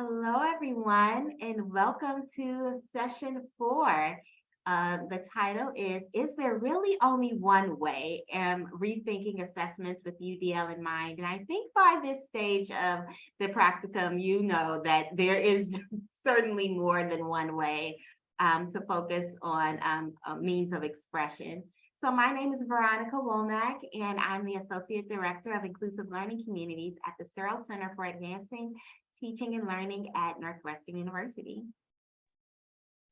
Hello, everyone, and welcome to session 4. The title is There Really Only One Way? Rethinking Assessments with UDL in mind. And I think by this stage of the practicum, you know that there is certainly more than one way to focus on means of expression. So my name is Veronica Womack, and I'm the Associate Director of Inclusive Learning Communities at the Searle Center for Advancing Teaching and Learning at Northwestern University.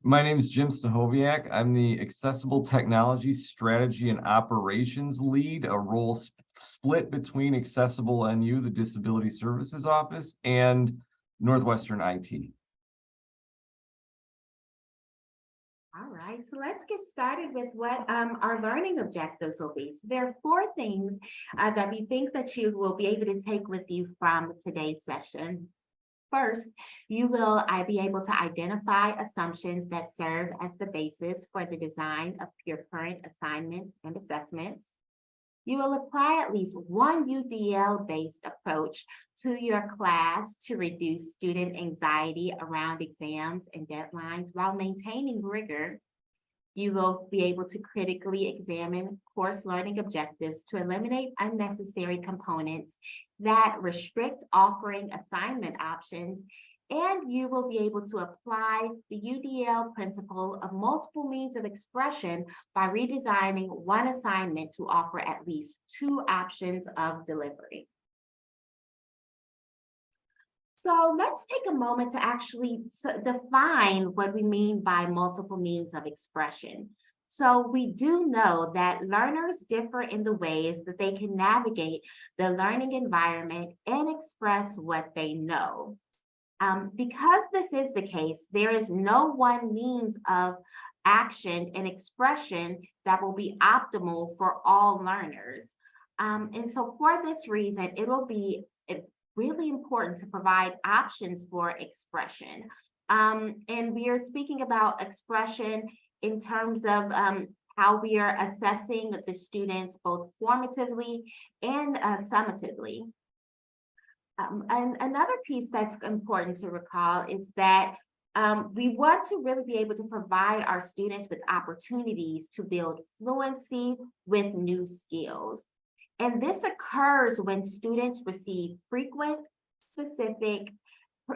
My name is Jim Stahoviak. I'm the Accessible Technology Strategy and Operations Lead, a role split between Accessible NU, the Disability Services Office, and Northwestern IT. All right, so let's get started with what our learning objectives will be. So there are 4 things that we think that you will be able to take with you from today's session. First, you will be able to identify assumptions that serve as the basis for the design of your current assignments and assessments. You will apply at least one UDL-based approach to your class to reduce student anxiety around exams and deadlines while maintaining rigor. You will be able to critically examine course learning objectives to eliminate unnecessary components that restrict offering assignment options, and you will be able to apply the UDL principle of multiple means of expression by redesigning one assignment to offer at least 2 options of delivery. So let's take a moment to actually define what we mean by multiple means of expression. So we do know that learners differ in the ways that they can navigate the learning environment and express what they know. Because this is the case, there is no one means of action and expression that will be optimal for all learners. And so for this reason, it's really important to provide options for expression. And we are speaking about expression in terms of how we are assessing the students both formatively and summatively. And another piece that's important to recall is that we want to really be able to provide our students with opportunities to build fluency with new skills. And this occurs when students receive frequent, specific,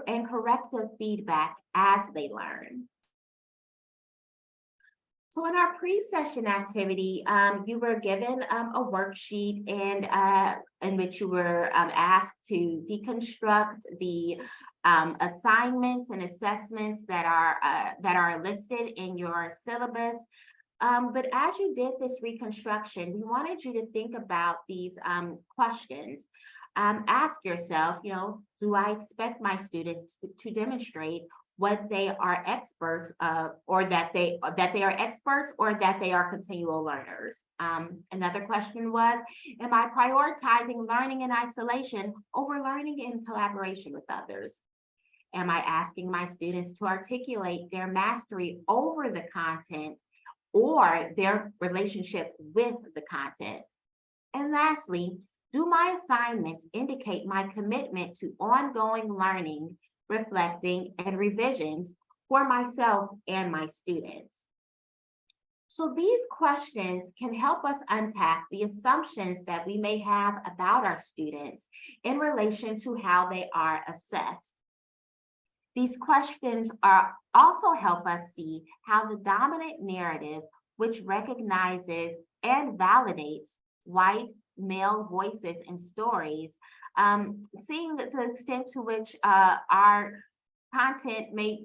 and corrective feedback as they learn. So in our pre-session activity, you were given a worksheet in which you were asked to deconstruct the assignments and assessments that are listed in your syllabus. But as you did this reconstruction, we wanted you to think about these questions. Ask yourself, do I expect my students to demonstrate what they are experts of, or that they are experts, or that they are continual learners? Another question was, am I prioritizing learning in isolation over learning in collaboration with others? Am I asking my students to articulate their mastery over the content or their relationship with the content? And lastly, do my assignments indicate my commitment to ongoing learning, reflecting, and revisions for myself and my students? So these questions can help us unpack the assumptions that we may have about our students in relation to how they are assessed. These questions also help us see how the dominant narrative, which recognizes and validates white male voices and stories, seeing the extent to which our content may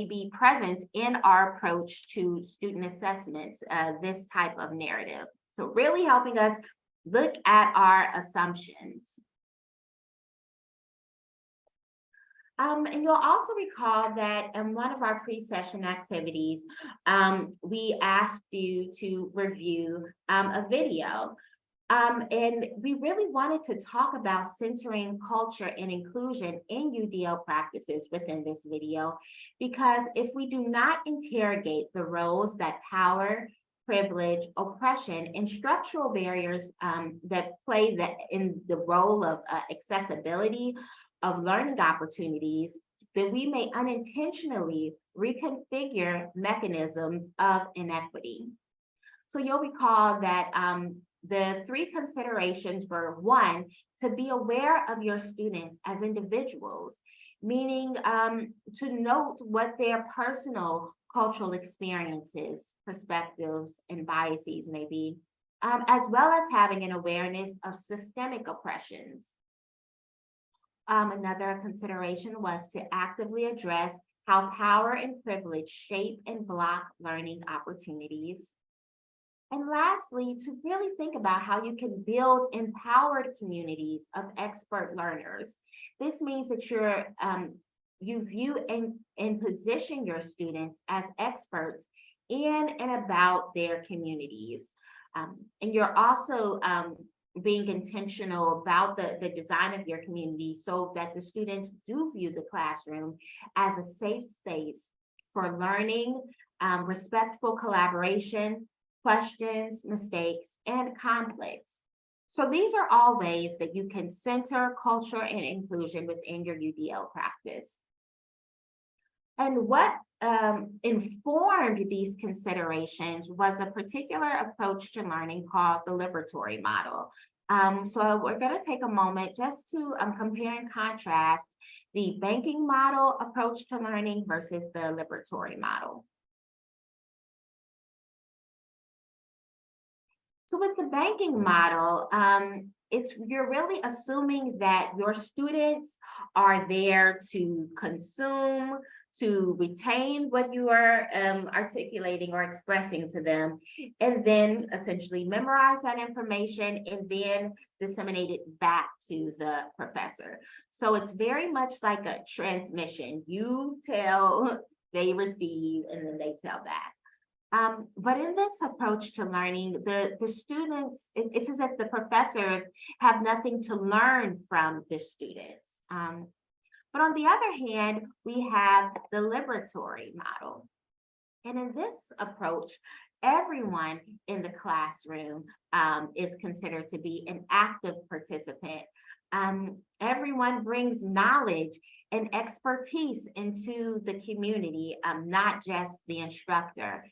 be present in our approach to student assessments, this type of narrative. So really helping us look at our assumptions. And you'll also recall that in one of our pre-session activities, we asked you to review a video. And we really wanted to talk about centering culture and inclusion in UDL practices within this video, because if we do not interrogate the roles that power, privilege, oppression, and structural barriers that play in the role of accessibility of learning opportunities, then we may unintentionally reconfigure mechanisms of inequity. So you'll recall that the three considerations were: one, to be aware of your students as individuals, meaning to note what their personal cultural experiences, perspectives, and biases may be, as well as having an awareness of systemic oppressions. Another consideration was to actively address how power and privilege shape and block learning opportunities. And lastly, to really think about how you can build empowered communities of expert learners. This means that you view and position your students as experts in and about their communities. And you're also being intentional about the design of your community so that the students do view the classroom as a safe space for learning, respectful collaboration, questions, mistakes, and conflicts. So these are all ways that you can center culture and inclusion within your UDL practice. And what informed these considerations was a particular approach to learning called the liberatory model. So we're going to take a moment just to compare and contrast the banking model approach to learning versus the liberatory model. So with the banking model, you're really assuming that your students are there to consume, to retain what you are articulating or expressing to them, and then essentially memorize that information and then disseminate it back to the professor. So it's very much like a transmission. You tell, they receive, and then they tell back. But in this approach to learning, the students, it's as if the professors have nothing to learn from the students. But on the other hand, we have the liberatory model. And in this approach, everyone in the classroom is considered to be an active participant. Everyone brings knowledge and expertise into the community, not just the instructor.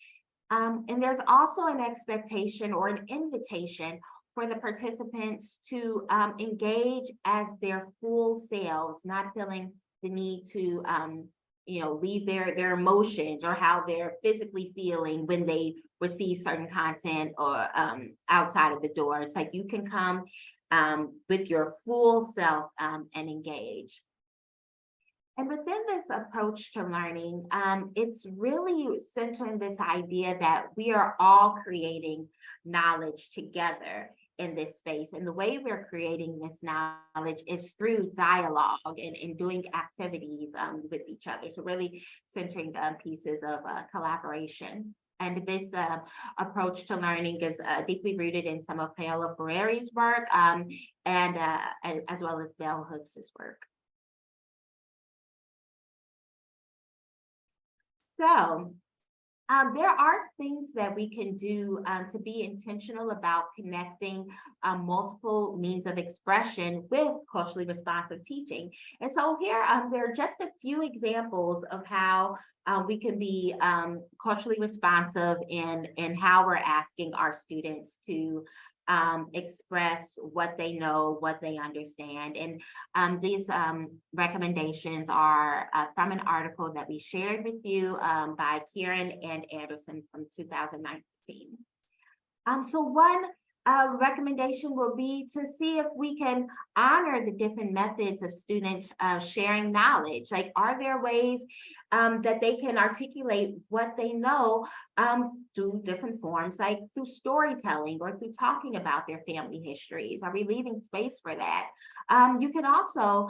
And there's also an expectation or an invitation for the participants to engage as their full selves, not feeling the need to leave their emotions or how they're physically feeling when they receive certain content or outside of the door. It's like you can come with your full self and engage. And within this approach to learning, it's really centering this idea that we are all creating knowledge together in this space. And the way we're creating this knowledge is through dialogue and doing activities with each other. So really centering pieces of collaboration. And this approach to learning is deeply rooted in some of Paola Ferreri's work and as well as Bell Hooks's work. So there are things that we can do to be intentional about connecting multiple means of expression with culturally responsive teaching. And so here, there are just a few examples of how we can be culturally responsive in how we're asking our students to express what they know, what they understand. And these recommendations are from an article that we shared with you by Kieran and Anderson from 2019. So one recommendation will be to see if we can honor the different methods of students sharing knowledge. Like, are there ways that they can articulate what they know through different forms, like through storytelling or through talking about their family histories? Are we leaving space for that? You can also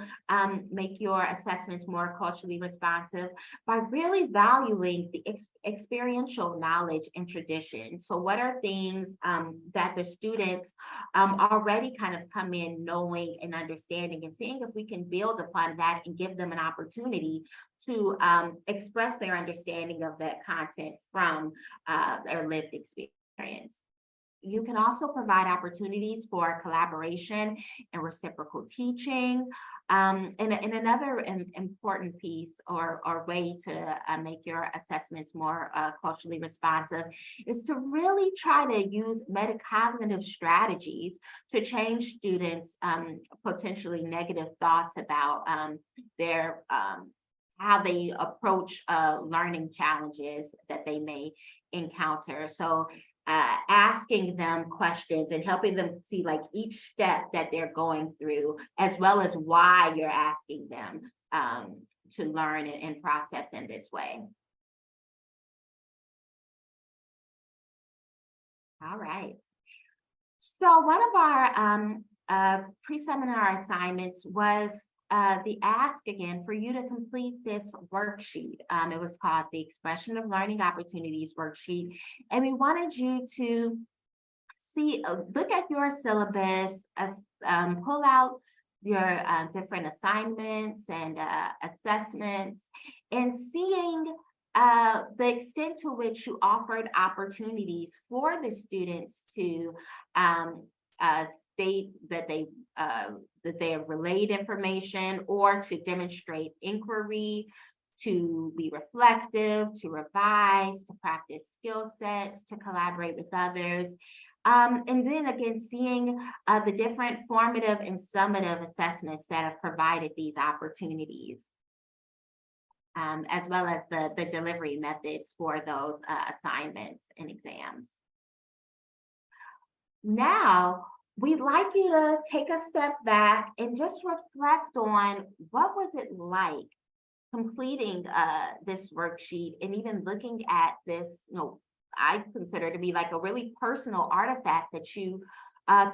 make your assessments more culturally responsive by really valuing the experiential knowledge and tradition. So what are things that the students already kind of come in knowing and understanding, and seeing if we can build upon that and give them an opportunity to express their understanding of that content from their lived experience. You can also provide opportunities for collaboration and reciprocal teaching. And another important piece or way to make your assessments more culturally responsive is to really try to use metacognitive strategies to change students' potentially negative thoughts about their how they approach learning challenges that they may encounter. So asking them questions and helping them see like each step that they're going through, as well as why you're asking them to learn and process in this way. All right. So one of our pre-seminar assignments was the ask again for you to complete this worksheet. It was called the Expression of Learning Opportunities worksheet. And we wanted you to see, look at your syllabus, pull out your different assignments and assessments, and seeing the extent to which you offered opportunities for the students to state that they have relayed information, or to demonstrate inquiry, to be reflective, to revise, to practice skill sets, to collaborate with others. And then again, seeing the different formative and summative assessments that have provided these opportunities, as well as the delivery methods for those assignments and exams. Now, we'd like you to take a step back and just reflect on what was it like completing this worksheet, and even looking at this, I consider to be like a really personal artifact that you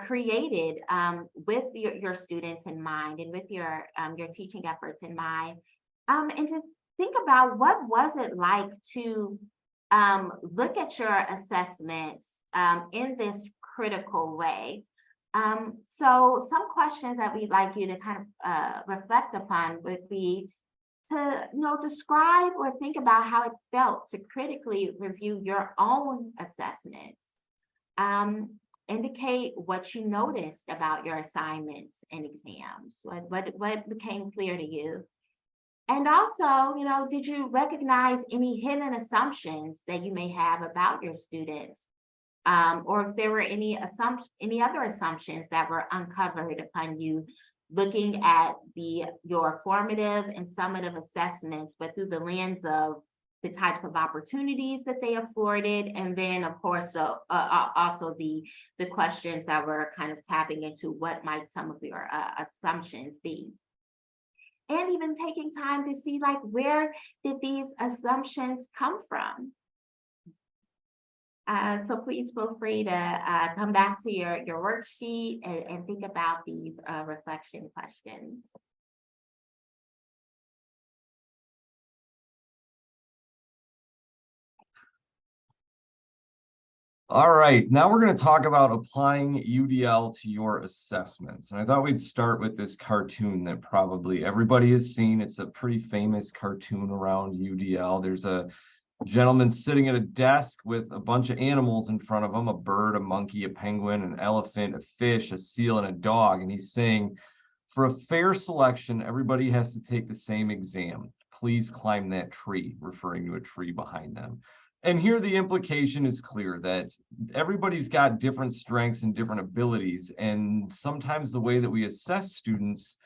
created with your students in mind, and with your teaching efforts in mind, and to think about what was it like to look at your assessments in this critical way. So some questions that we'd like you to kind of reflect upon would be to describe or think about how it felt to critically review your own assessments. Indicate what you noticed about your assignments and exams. What became clear to you? And also, did you recognize any hidden assumptions that you may have about your students? Or if there were any other assumptions that were uncovered upon you looking at your formative and summative assessments, but through the lens of the types of opportunities that they afforded, and then of course also the questions that were kind of tapping into what might some of your assumptions be. And even taking time to see, like, where did these assumptions come from? So please feel free to come back to your worksheet and think about these reflection questions. All right, now we're going to talk about applying UDL to your assessments. And I thought we'd start with this cartoon that probably everybody has seen. It's a pretty famous cartoon around UDL. There's a gentleman sitting at a desk with a bunch of animals in front of him: a bird, a monkey, a penguin, an elephant, a fish, a seal, and a dog. And he's saying, for a fair selection, everybody has to take the same exam. Please climb that tree, referring to a tree behind them. And here the implication is clear that everybody's got different strengths and different abilities. And sometimes the way that we assess students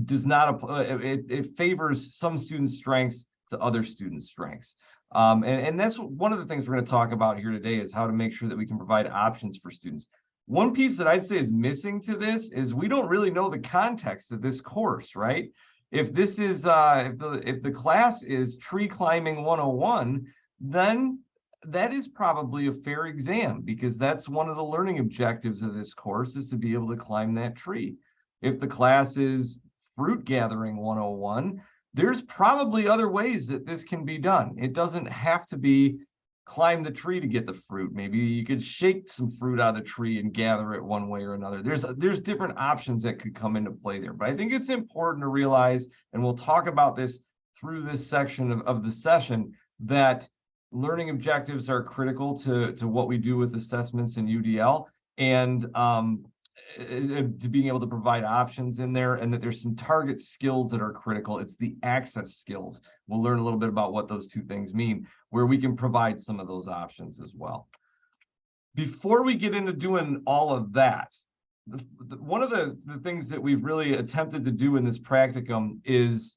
does not, it favors some students' strengths to other students' strengths. And that's one of the things we're going to talk about here today, is how to make sure that we can provide options for students. One piece that I'd say is missing to this is we don't really know the context of this course, right? If this is, if the class is Tree Climbing 101, then that is probably a fair exam, because that's one of the learning objectives of this course, is to be able to climb that tree. If the class is Fruit Gathering 101, there's probably other ways that this can be done. It doesn't have to be climb the tree to get the fruit. Maybe you could shake some fruit out of the tree and gather it one way or another. There's different options that could come into play there. But I think it's important to realize, and we'll talk about this through this section of the session, that learning objectives are critical to what we do with assessments in UDL. And to being able to provide options in there, and that there's some target skills that are critical. It's the access skills. We'll learn a little bit about what those two things mean, where we can provide some of those options as well. Before we get into doing all of that, one of the things that we've really attempted to do in this practicum is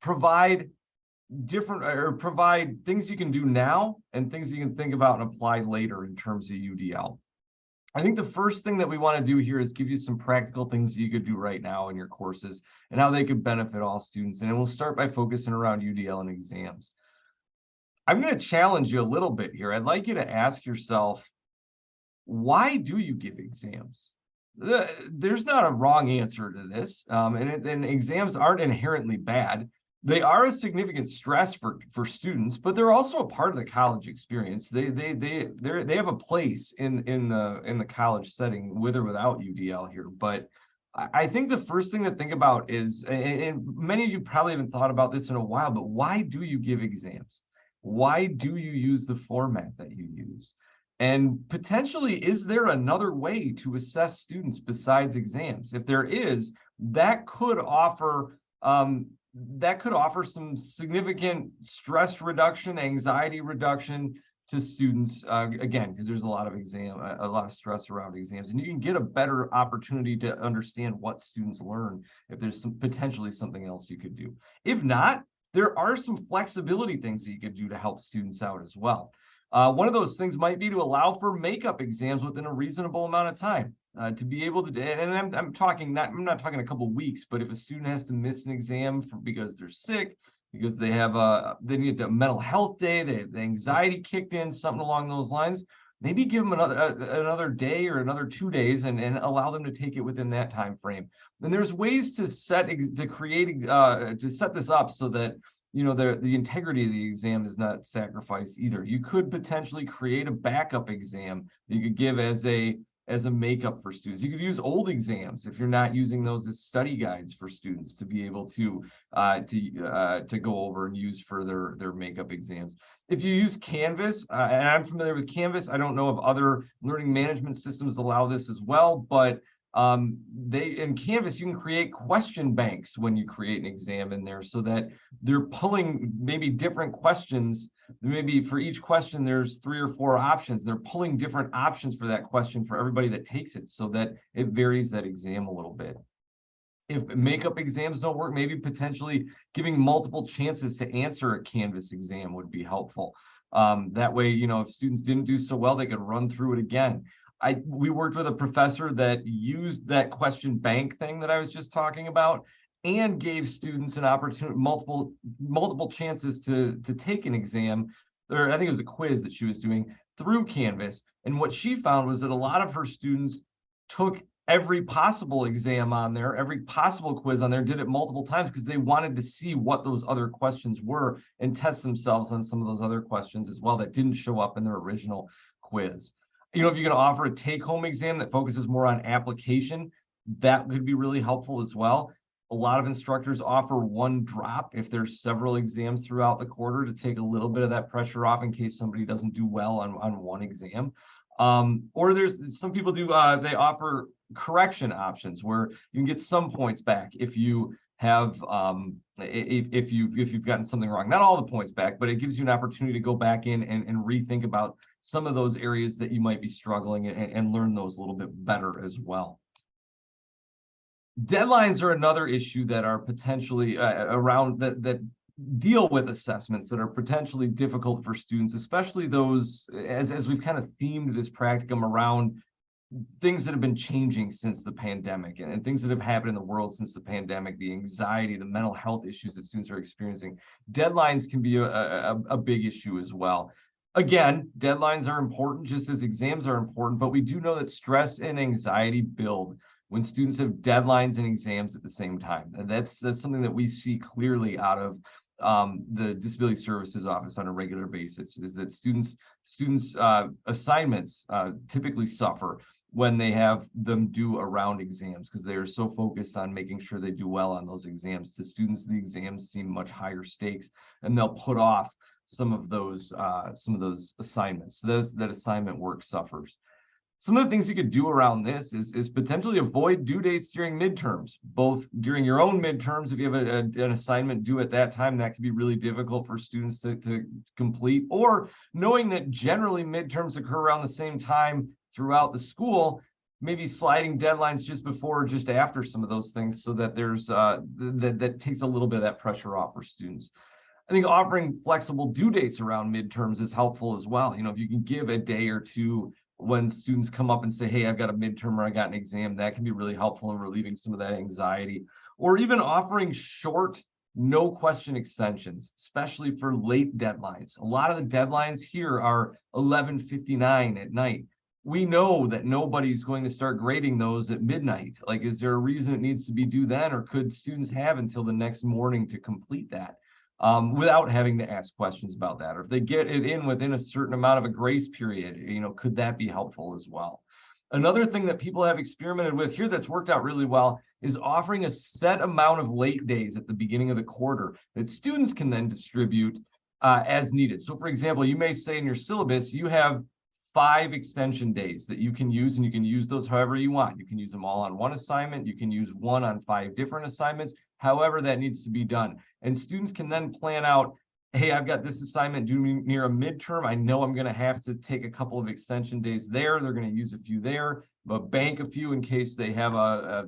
provide provide things you can do now and things you can think about and apply later in terms of UDL. I think the first thing that we want to do here is give you some practical things that you could do right now in your courses and how they could benefit all students. And we'll start by focusing around UDL and exams. I'm going to challenge you a little bit here. I'd like you to ask yourself, why do you give exams? There's not a wrong answer to this, and exams aren't inherently bad. They are a significant stress for students, but they're also a part of the college experience. They have a place in the college setting with or without UDL here. But I think the first thing to think about is, and many of you probably haven't thought about this in a while, but why do you give exams? Why do you use the format that you use? And potentially, is there another way to assess students besides exams? If there is, that could offer some significant stress reduction, anxiety reduction to students, again, because there's a lot of stress around exams, and you can get a better opportunity to understand what students learn if there's potentially something else you could do. If not, there are some flexibility things that you could do to help students out as well. One of those things might be to allow for makeup exams within a reasonable amount of time. To be able to, and I'm not talking a couple of weeks, but if a student has to miss an exam because they're sick, because they need a mental health day, the anxiety kicked in, something along those lines, maybe give them another day or another 2 days and allow them to take it within that time frame. And there's ways to set this up so that the integrity of the exam is not sacrificed either. You could potentially create a backup exam that you could give as a makeup for students. You could use old exams if you're not using those as study guides for students to be able to go over and use for their makeup exams. If you use Canvas, and I'm familiar with Canvas, I don't know if other learning management systems allow this as well, but in Canvas, you can create question banks when you create an exam in there, so that they're pulling maybe different questions. Maybe for each question, there's 3 or 4 options. They're pulling different options for that question for everybody that takes it, so that it varies that exam a little bit. If makeup exams don't work, maybe potentially giving multiple chances to answer a Canvas exam would be helpful. That way, if students didn't do so well, they could run through it again. We worked with a professor that used that question bank thing that I was just talking about, and gave students an opportunity, multiple chances to take an exam, or I think it was a quiz that she was doing through Canvas. And what she found was that a lot of her students took every possible exam on there, every possible quiz on there, did it multiple times because they wanted to see what those other questions were and test themselves on some of those other questions as well that didn't show up in their original quiz. If you're going to offer a take-home exam that focuses more on application, that could be really helpful as well. A lot of instructors offer one drop if there's several exams throughout the quarter to take a little bit of that pressure off in case somebody doesn't do well on one exam. Or there's some people they offer correction options where you can get some points back if you have if you've gotten something wrong. Not all the points back, but it gives you an opportunity to go back in and rethink about some of those areas that you might be struggling and learn those a little bit better as well. Deadlines are another issue that are potentially around that deal with assessments that are potentially difficult for students, especially those, as we've kind of themed this practicum around things that have been changing since the pandemic and things that have happened in the world since the pandemic, the anxiety, the mental health issues that students are experiencing. Deadlines can be a big issue as well. Again, deadlines are important just as exams are important, but we do know that stress and anxiety build when students have deadlines and exams at the same time. And that's something that we see clearly out of the Disability Services Office on a regular basis, is that students' assignments typically suffer when they have them due around exams because they are so focused on making sure they do well on those exams. To students, the exams seem much higher stakes, and they'll put off some of those assignments. So that assignment work suffers. Some of the things you could do around this is potentially avoid due dates during midterms, both during your own midterms. If you have an assignment due at that time, that can be really difficult for students to complete, or knowing that generally midterms occur around the same time throughout the school, maybe sliding deadlines just before or just after some of those things, so that there's that takes a little bit of that pressure off for students. I think offering flexible due dates around midterms is helpful as well. You know, if you can give a day or two when students come up and say, hey, I've got a midterm or I got an exam, that can be really helpful in relieving some of that anxiety. Or even offering short, no question extensions, especially for late deadlines. A lot of the deadlines here are 11:59 at night. We know that nobody's going to start grading those at midnight. Like, is there a reason it needs to be due then, or could students have until the next morning to complete that? Without having to ask questions about that, or if they get it in within a certain amount of a grace period, you know, could that be helpful as well? Another thing that people have experimented with here that's worked out really well is offering a set amount of late days at the beginning of the quarter that students can then distribute as needed. So for example, you may say in your syllabus, you have 5 extension days that you can use, and you can use those however you want. You can use them all on one assignment. You can use one on 5 different assignments, however that needs to be done. And students can then plan out, hey, I've got this assignment due near a midterm. I know I'm going to have to take a couple of extension days there. They're going to use a few there, but bank a few in case they have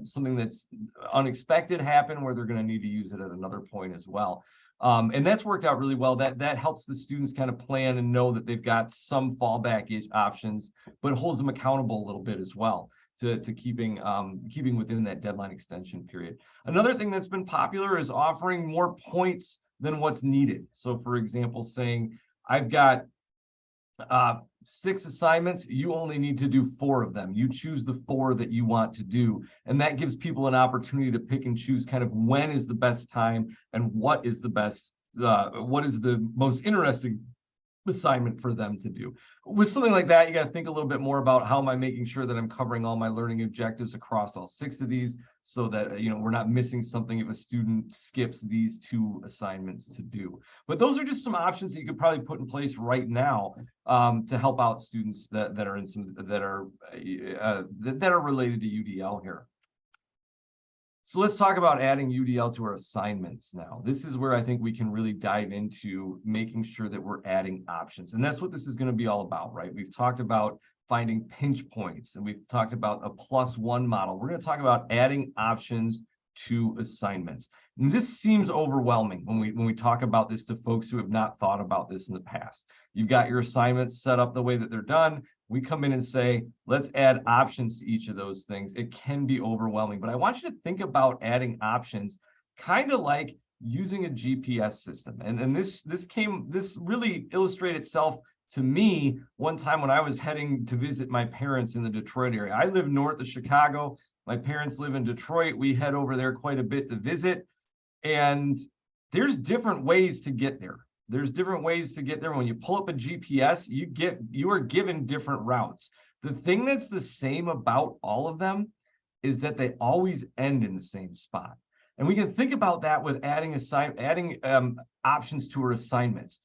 something that's unexpected happen where they're going to need to use it at another point as well. And that's worked out really well. That helps the students kind of plan and know that they've got some fallback options, but holds them accountable a little bit as well to keeping within that deadline extension period. Another thing that's been popular is offering more points than what's needed. So for example, saying, I've got 6 assignments, you only need to do 4 of them. You choose the 4 that you want to do. And that gives people an opportunity to pick and choose kind of when is the best time and what is the best, what is the most interesting assignment for them to do. With something like that, you got to think a little bit more about, how am I making sure that I'm covering all my learning objectives across all 6 of these, so that, you know, we're not missing something if a student skips these 2 assignments to do. But those are just some options that you could probably put in place right now to help out students that are in some that are related to UDL here. So let's talk about adding UDL to our assignments now. This is where I think we can really dive into making sure that we're adding options. And that's what this is going to be all about, right? We've talked about finding pinch points, and we've talked about a +1 model. We're going to talk about adding options to assignments. And this seems overwhelming when we talk about this to folks who have not thought about this in the past. You've got your assignments set up the way that they're done. We come in and say, let's add options to each of those things. It can be overwhelming, but I want you to think about adding options kind of like using a GPS system. And this really illustrated itself to me one time when I was heading to visit my parents in the Detroit area. I live north of Chicago. My parents live in Detroit. We head over there quite a bit to visit, and there's different ways to get there. There's different ways to get there. When you pull up a GPS, you are given different routes. The thing that's the same about all of them is that they always end in the same spot. And we can think about that with adding options to our assignments.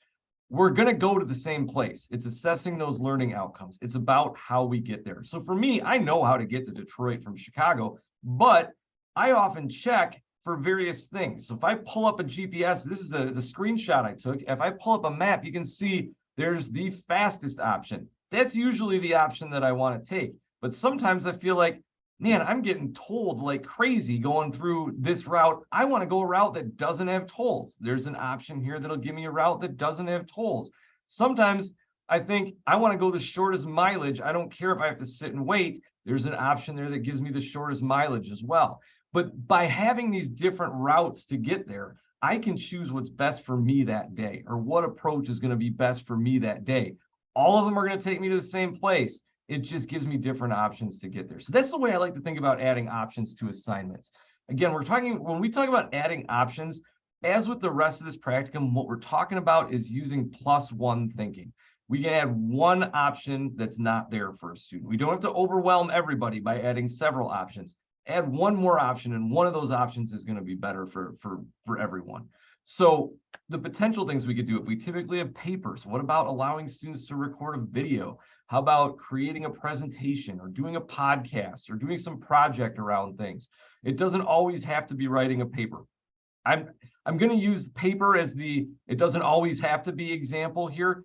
We're going to go to the same place. It's assessing those learning outcomes. It's about how we get there. So for me, I know how to get to Detroit from Chicago, but I often check for various things. So if I pull up a GPS, this is the screenshot I took. If I pull up a map, you can see there's the fastest option. That's usually the option that I want to take. But sometimes I feel like, man, I'm getting tolled like crazy going through this route. I want to go a route that doesn't have tolls. There's an option here that'll give me a route that doesn't have tolls. Sometimes I think I want to go the shortest mileage. I don't care if I have to sit and wait. There's an option there that gives me the shortest mileage as well. But by having these different routes to get there, I can choose what's best for me that day, or what approach is going to be best for me that day. All of them are going to take me to the same place. It just gives me different options to get there. So that's the way I like to think about adding options to assignments. Again, when we talk about adding options, as with the rest of this practicum, what we're talking about is using +1 thinking. We can add one option that's not there for a student. We don't have to overwhelm everybody by adding several options. Add one more option, and one of those options is going to be better for everyone. So the potential things we could do, if we typically have papers, what about allowing students to record a video? How about creating a presentation or doing a podcast or doing some project around things? It doesn't always have to be writing a paper. I'm going to use paper as it doesn't always have to be example here.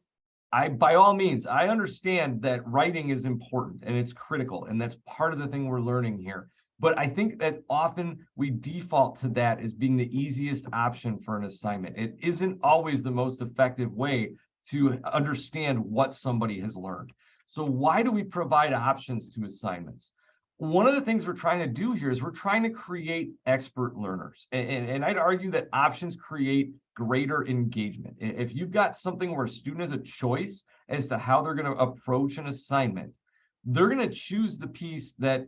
By all means, I understand that writing is important and it's critical, and that's part of the thing we're learning here. But I think that often we default to that as being the easiest option for an assignment. It isn't always the most effective way to understand what somebody has learned. So why do we provide options to assignments? One of the things we're trying to do here is we're trying to create expert learners. And I'd argue that options create greater engagement. If you've got something where a student has a choice as to how they're going to approach an assignment, they're going to choose the piece that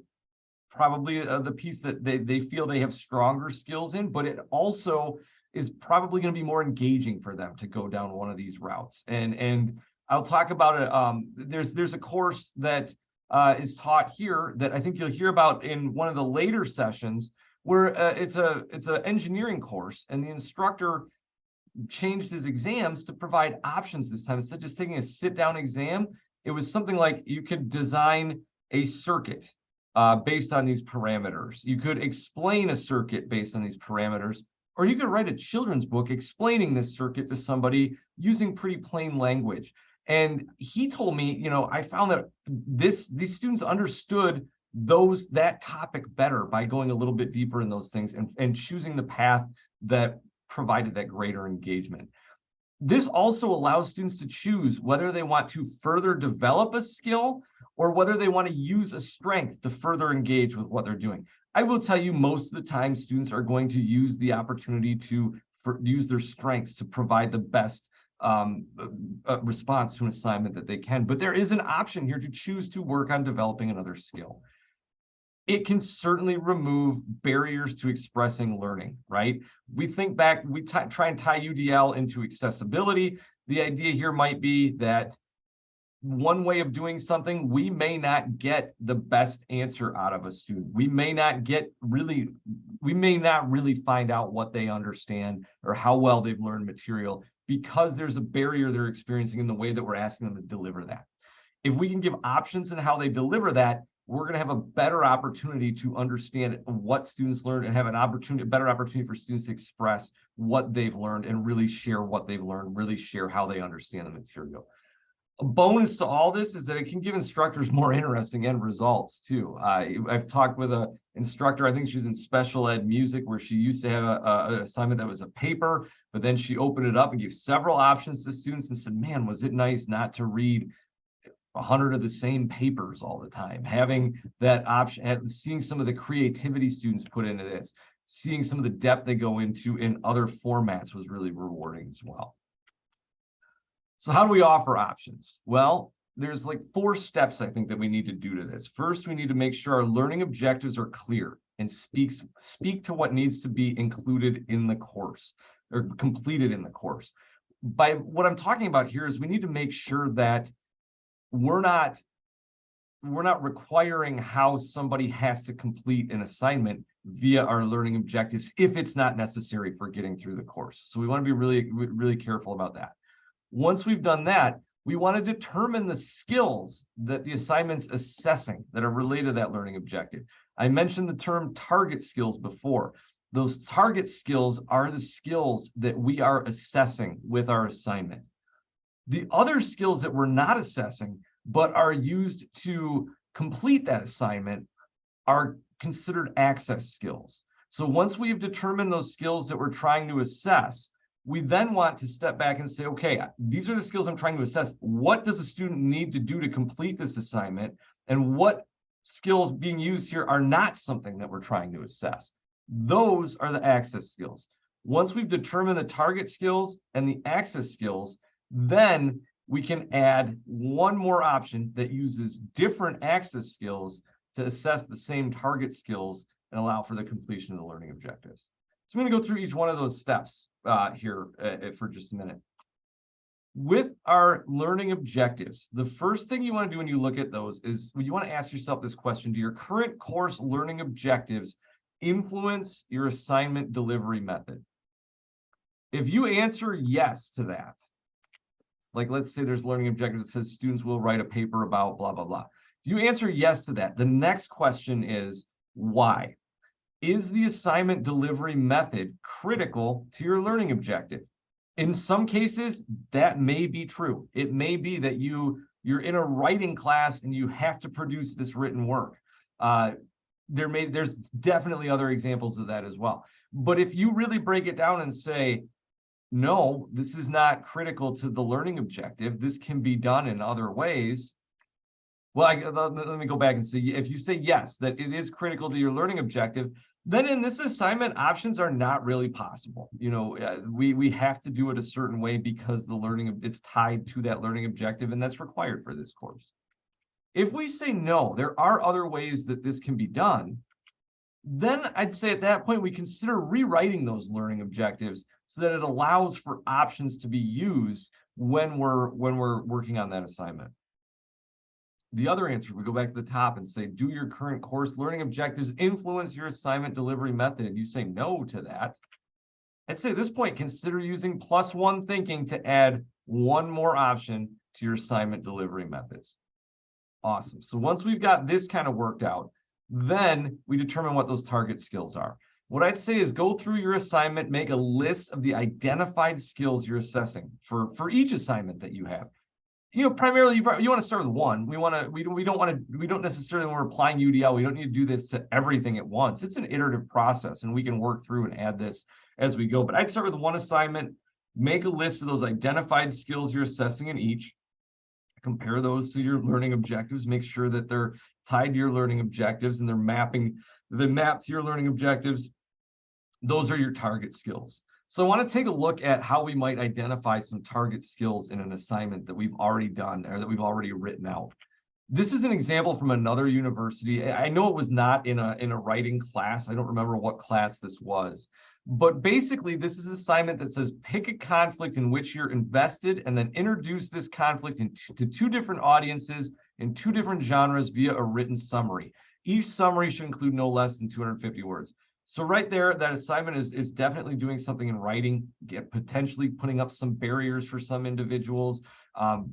probably the piece that they feel they have stronger skills in, but it also is probably going to be more engaging for them to go down one of these routes. And I'll talk about it. There's a course that is taught here that I think you'll hear about in one of the later sessions, where it's an engineering course, and the instructor changed his exams to provide options this time. Instead of just taking a sit-down exam, it was something like you could design a circuit based on these parameters. You could explain a circuit based on these parameters, or you could write a children's book explaining this circuit to somebody using pretty plain language. And he told me, I found that these students understood that topic better by going a little bit deeper in those things and choosing the path that provided that greater engagement. This also allows students to choose whether they want to further develop a skill or whether they want to use a strength to further engage with what they're doing. I will tell you, most of the time, students are going to use the opportunity to use their strengths to provide the best response to an assignment that they can. But there is an option here to choose to work on developing another skill. It can certainly remove barriers to expressing learning, right? We think back, we try and tie UDL into accessibility. The idea here might be that one way of doing something, we may not get the best answer out of a student. We may not really find out what they understand or how well they've learned material, because there's a barrier they're experiencing in the way that we're asking them to deliver that. If we can give options in how they deliver that, we're going to have a better opportunity to understand what students learn and have a better opportunity for students to express what they've learned and really share what they've learned, really share how they understand the material. A bonus to all this is that it can give instructors more interesting end results too. I've talked with an instructor, I think she was in special ed music, where she used to have an assignment that was a paper, but then she opened it up and gave several options to students and said, man, was it nice not to read 100 of the same papers all the time. Having that option, seeing some of the creativity students put into this, seeing some of the depth they go into in other formats was really rewarding as well. So how do we offer options? Well, there's like 4 steps I think that we need to do to this. First, we need to make sure our learning objectives are clear and speak to what needs to be included in the course or completed in the course. By what I'm talking about here is we need to make sure that we're not requiring how somebody has to complete an assignment via our learning objectives if it's not necessary for getting through the course. So we want to be really careful about that. Once we've done that, we want to determine the skills that the assignment's assessing that are related to that learning objective. I mentioned the term target skills before. Those target skills are the skills that we are assessing with our assignment. The other skills that we're not assessing but are used to complete that assignment are considered access skills. So once we've determined those skills that we're trying to assess, we then want to step back and say, okay, these are the skills I'm trying to assess. What does a student need to do to complete this assignment? And what skills being used here are not something that we're trying to assess? Those are the access skills. Once we've determined the target skills and the access skills, then we can add one more option that uses different access skills to assess the same target skills and allow for the completion of the learning objectives. So I'm going to go through each one of those steps here for just a minute. With our learning objectives, the first thing you want to do when you look at those is you want to ask yourself this question: do your current course learning objectives influence your assignment delivery method? If you answer yes to that, Like, let's say there's learning objective that says students will write a paper about blah, blah, blah. If you answer yes to that, the next question is why? Is the assignment delivery method critical to your learning objective? In some cases, that may be true. It may be that you're in a writing class and you have to produce this written work. There's definitely other examples of that as well. But if you really break it down and say, no, this is not critical to the learning objective, this can be done in other ways. Well, let me go back and see. If you say yes, that it is critical to your learning objective, then in this assignment, options are not really possible. We have to do it a certain way because it's tied to that learning objective, and that's required for this course. If we say no, there are other ways that this can be done, then I'd say at that point, we consider rewriting those learning objectives so that it allows for options to be used when we're working on that assignment. The other answer, we go back to the top and say, do your current course learning objectives influence your assignment delivery method? You say no to that. I'd say at this point, consider using +1 thinking to add one more option to your assignment delivery methods. Awesome. So once we've got this kind of worked out, then we determine what those target skills are. What I'd say is go through your assignment, make a list of the identified skills you're assessing for each assignment that you have. Primarily you want to start with one. We don't necessarily, when we're applying UDL, we don't need to do this to everything at once. It's an iterative process, and we can work through and add this as we go. But I'd start with one assignment, make a list of those identified skills you're assessing in each, compare those to your learning objectives, make sure that they're tied to your learning objectives and they map to your learning objectives. Those are your target skills. So I want to take a look at how we might identify some target skills in an assignment that we've already done or that we've already written out. This is an example from another university. I know it was not in a writing class. I don't remember what class this was. But basically, this is an assignment that says pick a conflict in which you're invested and then introduce this conflict to two different audiences in two different genres via a written summary. Each summary should include no less than 250 words. So right there, that assignment is definitely doing something in writing, potentially putting up some barriers for some individuals,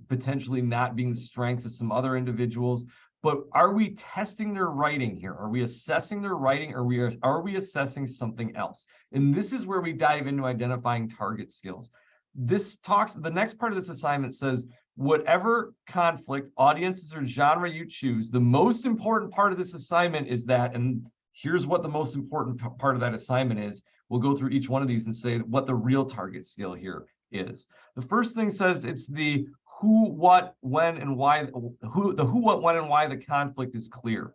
potentially not being the strengths of some other individuals. But are we testing their writing here? Are we assessing their writing, or are we assessing something else? And this is where we dive into identifying target skills. The next part of this assignment says, whatever conflict, audiences, or genre you choose, the most important part of this assignment is that, and here's what the most important part of that assignment is. We'll go through each one of these and say what the real target skill here is. The first thing says it's the who, what, when, and why. Who, what, when, and why the conflict is clear.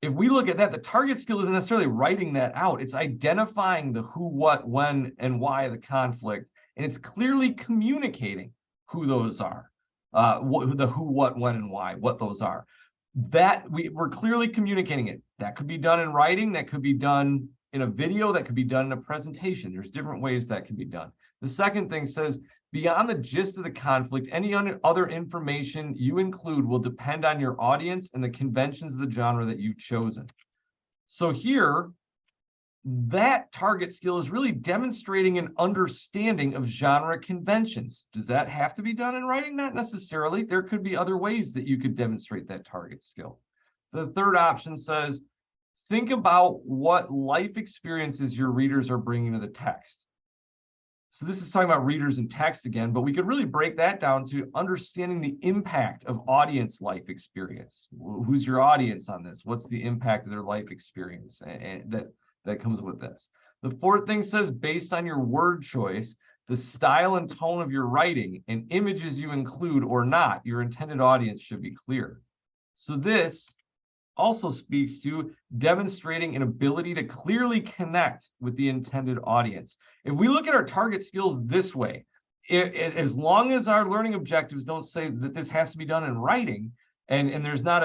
If we look at that, the target skill isn't necessarily writing that out. It's identifying the who, what, when, and why the conflict, and it's clearly communicating who those are, the who, what, when, and why, what those are. That we're clearly communicating it. That could be done in writing, that could be done in a video, that could be done in a presentation. There's different ways that can be done. The second thing says, beyond the gist of the conflict, any other information you include will depend on your audience and the conventions of the genre that you've chosen. So here, that target skill is really demonstrating an understanding of genre conventions. Does that have to be done in writing? Not necessarily. There could be other ways that you could demonstrate that target skill. The third option says, think about what life experiences your readers are bringing to the text. So this is talking about readers and text again, but we could really break that down to understanding the impact of audience life experience. Who's your audience on this? What's the impact of their life experience? And that comes with this. The fourth thing says, based on your word choice, the style and tone of your writing and images you include or not, your intended audience should be clear. So this also speaks to demonstrating an ability to clearly connect with the intended audience. If we look at our target skills this way, as long as our learning objectives don't say that this has to be done in writing, and there's not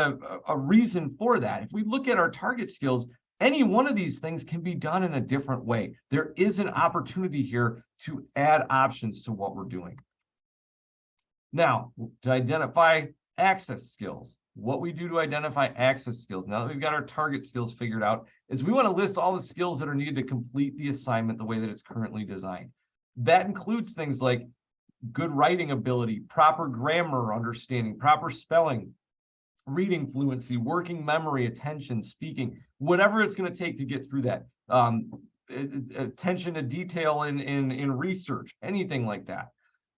a reason for that, if we look at our target skills, any one of these things can be done in a different way. There is an opportunity here to add options to what we're doing. Now, to identify access skills, what we do to identify access skills, now that we've got our target skills figured out, is we want to list all the skills that are needed to complete the assignment the way that it's currently designed. That includes things like good writing ability, proper grammar understanding, proper spelling, reading fluency, working memory, attention, speaking, whatever it's going to take to get through that. Attention to detail in research, anything like that.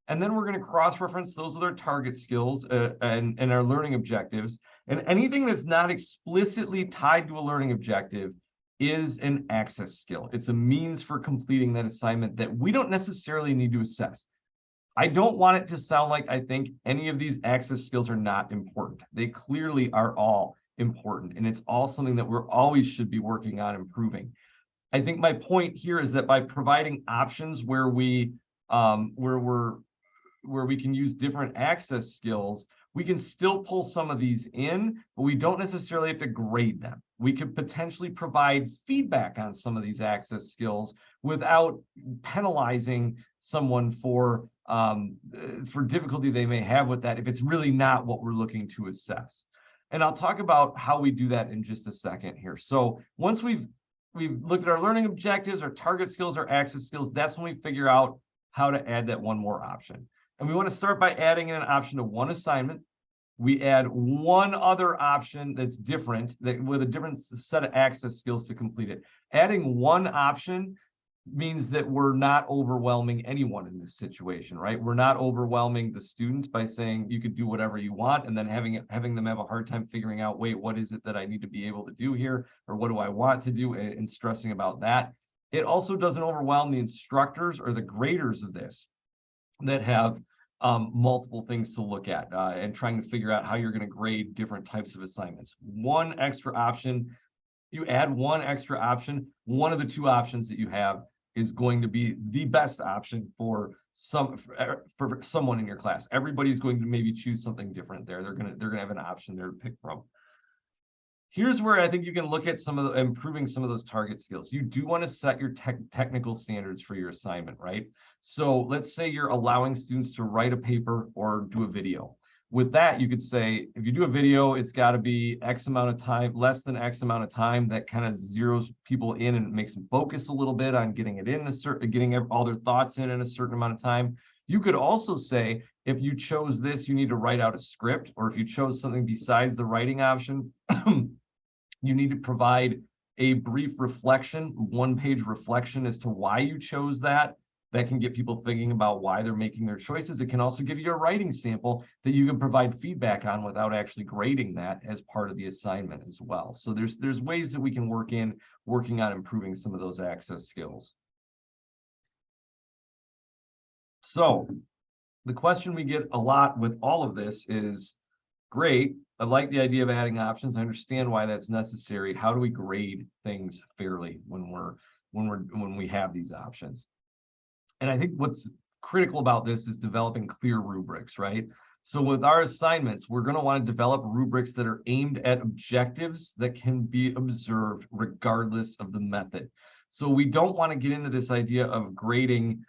And then we're going to cross-reference those with our target skills and our learning objectives. And anything that's not explicitly tied to a learning objective is an access skill. It's a means for completing that assignment that we don't necessarily need to assess. I don't want it to sound like I think any of these access skills are not important. They clearly are all important, and it's all something that we're always should be working on improving. I think my point here is that by providing options where we where we can use different access skills, we can still pull some of these in, but we don't necessarily have to grade them. We could potentially provide feedback on some of these access skills without penalizing someone for difficulty they may have with that if it's really not what we're looking to assess. And I'll talk about how we do that in just a second here. So once we've looked at our learning objectives, our target skills, our access skills, that's when we figure out how to add that one more option. And we want to start by adding in an option to one assignment. We add one other option that's different, that with a different set of access skills to complete it. Adding one option means that we're not overwhelming anyone in this situation, right? We're not overwhelming the students by saying you could do whatever you want and then having them have a hard time figuring out, wait, what is it that I need to be able to do here? Or what do I want to do, and stressing about that. It also doesn't overwhelm the instructors or the graders of this that have multiple things to look at and trying to figure out how you're going to grade different types of assignments. One extra option, you add one extra option, one of the two options that you have is going to be the best option for someone in your class. Everybody's going to maybe choose something different there. They're gonna have an option there to pick from. Here's where I think you can look at some of the improving some of those target skills. You do want to set your technical standards for your assignment, right? So let's say you're allowing students to write a paper or do a video. With that, you could say, if you do a video, it's got to be X amount of time, less than X amount of time. That kind of zeroes people in and makes them focus a little bit on getting it in getting all their thoughts in a certain amount of time. You could also say, if you chose this, you need to write out a script, or if you chose something besides the writing option, you need to provide a brief reflection, one-page reflection as to why you chose that. That can get people thinking about why they're making their choices. It can also give you a writing sample that you can provide feedback on without actually grading that as part of the assignment as well. So there's ways that we can working on improving some of those access skills. So the question we get a lot with all of this is, great, I like the idea of adding options. I understand why that's necessary. How do we grade things fairly when we have these options? And I think what's critical about this is developing clear rubrics, right? So with our assignments, we're going to want to develop rubrics that are aimed at objectives that can be observed regardless of the method. So we don't want to get into this idea of grading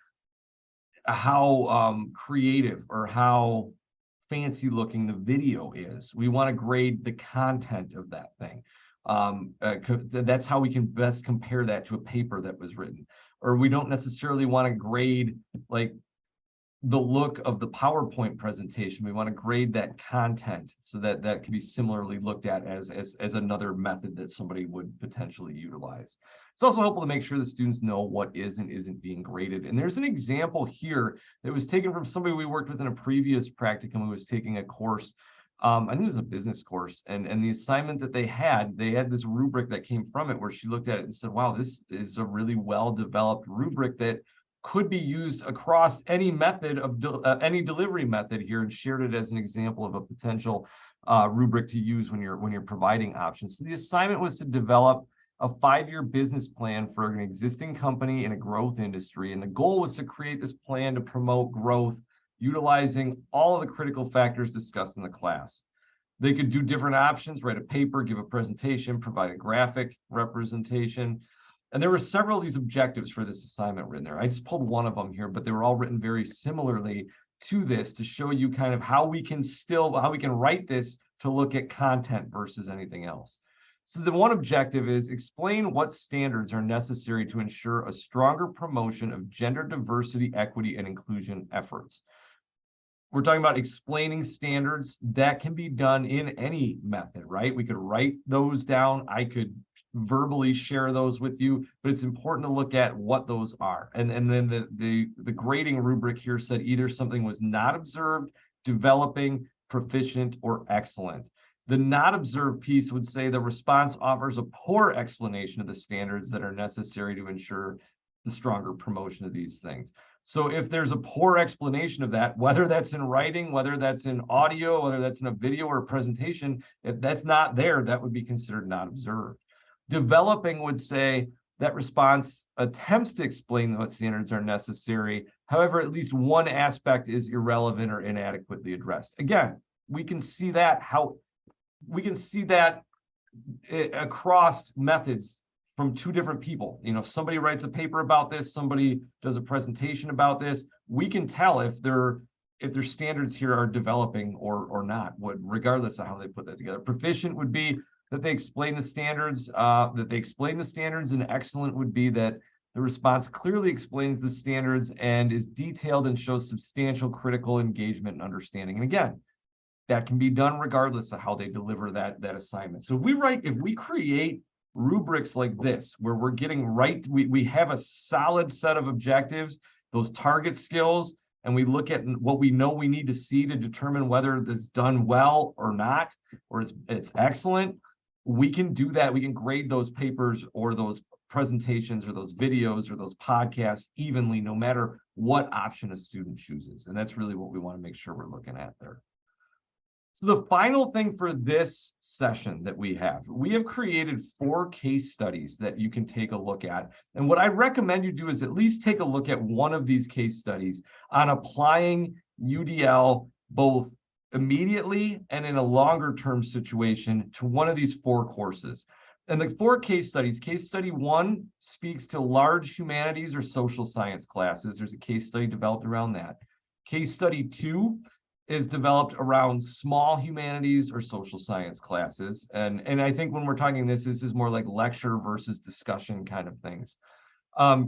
how creative or how fancy looking the video is. We want to grade the content of that thing. That's how we can best compare that to a paper that was written. Or we don't necessarily want to grade like the look of the PowerPoint presentation. We want to grade that content so that that can be similarly looked at as another method that somebody would potentially utilize. It's also helpful to make sure the students know what is and isn't being graded. And there's an example here that was taken from somebody we worked with in a previous practicum who was taking a course. I think it was a business course, and the assignment that they had this rubric that came from it where she looked at it and said, wow, this is a really well-developed rubric that could be used across any method of any delivery method here, and shared it as an example of a potential rubric to use when you're providing options. So the assignment was to develop a 5-year business plan for an existing company in a growth industry, and the goal was to create this plan to promote growth utilizing all of the critical factors discussed in the class. They could do different options, write a paper, give a presentation, provide a graphic representation. And there were several of these objectives for this assignment written there. I just pulled one of them here, but they were all written very similarly to this to show you kind of how we can write this to look at content versus anything else. So the one objective is explain what standards are necessary to ensure a stronger promotion of gender diversity, equity, and inclusion efforts. we're talking about explaining standards. That can be done in any method, right? We could write those down. I could verbally share those with you, but it's important to look at what those are. And then the grading rubric here said either something was not observed, developing, proficient, or excellent. The not observed piece would say the response offers a poor explanation of the standards that are necessary to ensure the stronger promotion of these things. So if there's a poor explanation of that, whether that's in writing, whether that's in audio, whether that's in a video or a presentation, if that's not there, that would be considered not observed. Developing would say that response attempts to explain what standards are necessary. However, at least one aspect is irrelevant or inadequately addressed. Again, we can see that across methods from two different people. You know, if somebody writes a paper about this, somebody does a presentation about this, we can tell if their standards here are developing or not, regardless of how they put that together. Proficient would be that they explain the standards, and excellent would be that the response clearly explains the standards and is detailed and shows substantial critical engagement and understanding. And again, that can be done regardless of how they deliver that assignment. So if we create rubrics like this, where we're getting right, we have a solid set of objectives, those target skills, and we look at what we know we need to see to determine whether it's done well or not, or it's excellent. We can do that. We can grade those papers or those presentations or those videos or those podcasts evenly, no matter what option a student chooses. And that's really what we want to make sure we're looking at there. So the final thing for this session that we have created 4 case studies that you can take a look at. And what I recommend you do is at least take a look at one of these case studies on applying UDL both immediately and in a longer term situation to one of these 4 courses. And the 4 case studies, case study 1 speaks to large humanities or social science classes. There's a case study developed around that. Case study 2 is developed around small humanities or social science classes. And I think when we're talking this is more like lecture versus discussion kind of things.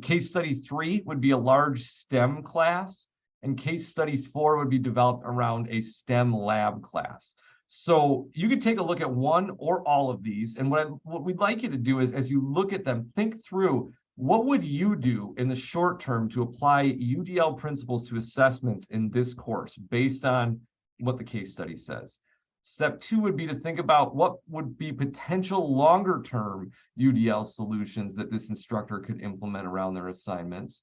Case study 3 would be a large STEM class, and case study 4 would be developed around a STEM lab class. So you can take a look at one or all of these. And what we'd like you to do is, as you look at them, think through, what would you do in the short term to apply UDL principles to assessments in this course based on what the case study says? Step 2 would be to think about what would be potential longer term UDL solutions that this instructor could implement around their assignments.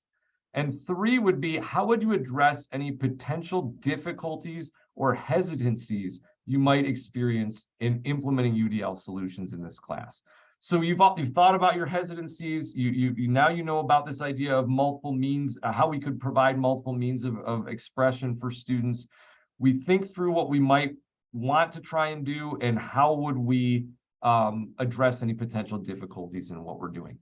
And 3 would be, how would you address any potential difficulties or hesitancies you might experience in implementing UDL solutions in this class? So you've thought about your hesitancies. Now you know about this idea of multiple means, how we could provide multiple means of expression for students. We think through what we might want to try and do, and how would we address any potential difficulties in what we're doing.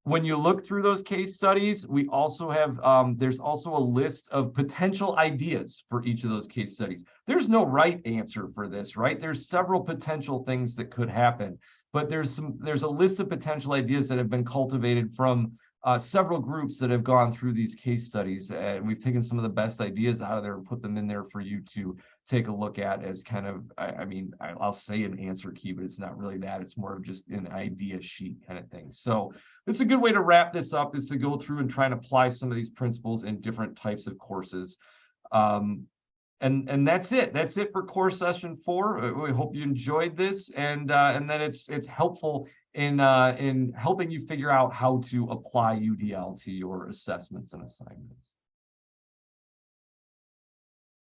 When you look through those case studies, we also have, there's also a list of potential ideas for each of those case studies. There's no right answer for this, right? There's several potential things that could happen, but there's a list of potential ideas that have been cultivated from several groups that have gone through these case studies. And we've taken some of the best ideas out of there and put them in there for you to take a look at as kind of, I'll say an answer key, but it's not really that. It's more of just an idea sheet kind of thing. So it's a good way to wrap this up, is to go through and try and apply some of these principles in different types of courses. And that's it. That's it for course session 4. We hope you enjoyed this, and that it's helpful in helping you figure out how to apply UDL to your assessments and assignments.